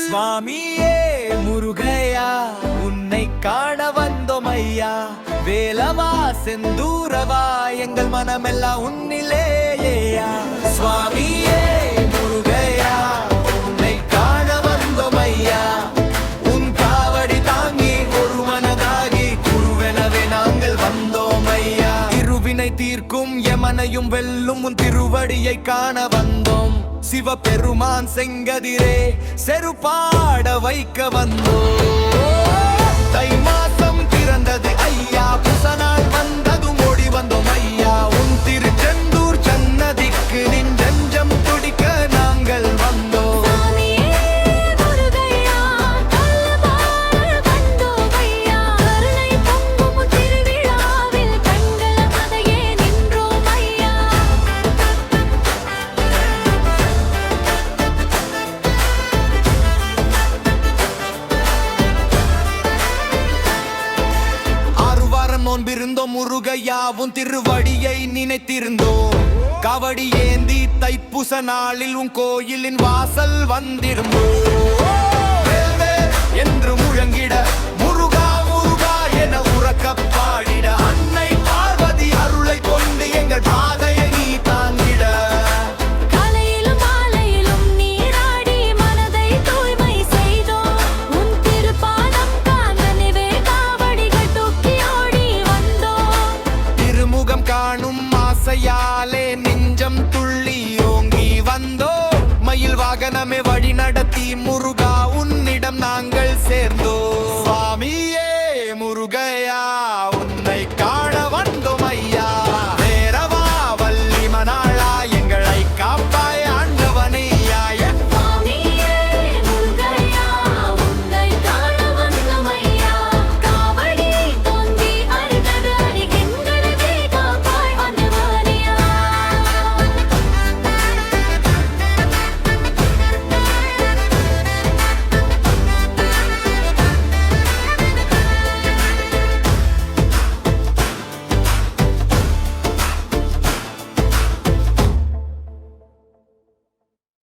சுவாமியே முருகையா, உன்னை காண வந்தோம் ஐயா. வேலவா செந்தூரவா, எங்கள் மனமெல்லாம் உன்னிலேயா. சுவாமியே முருகையா, உன்னை காண வந்தோம் ஐயா. உன் காவடி தாங்கி ஒரு மனதாகி குருவெனவே நாங்கள் வந்தோம் ஐயா. இருவினை தீர்க்கும் எமனையும் வெல்லும் உன் திருவடியை காண வந்தோம். சிவபெருமான் செங்கதிரே செருப்பாட வைக்க வந்தோம். தை மாசம் திறந்தது ஐயா, புசனால் வந்ததும் ஓடி வந்தோம் ஐயா. உன் திருச்செந்தூர் சன்னதிக்கு நெஞ்சம் துடிக்க நாங்கள் வந்தோம். நோன்பிருந்தோம் முருகையா, உன் திருவடியை நினைத்திருந்தோம். காவடி ஏந்தி தைப்பூச நாளில் உன் கோயிலின் வாசல் வந்திருந்தோம். என்று முழங்கிட முருகா முருகா என உறக்க பாடிட, அன்னை பார்வதி அருளை கொண்டு எங்கள் பாதையை நீ தாங்கிட. காணும் ஆசையாலே நெஞ்சம் துள்ளி ஓங்கி வந்தோ. மயில் வாகனமே வழி நடத்தி முருகா உன்னிடம் நாங்கள் சேர்ந்தோ.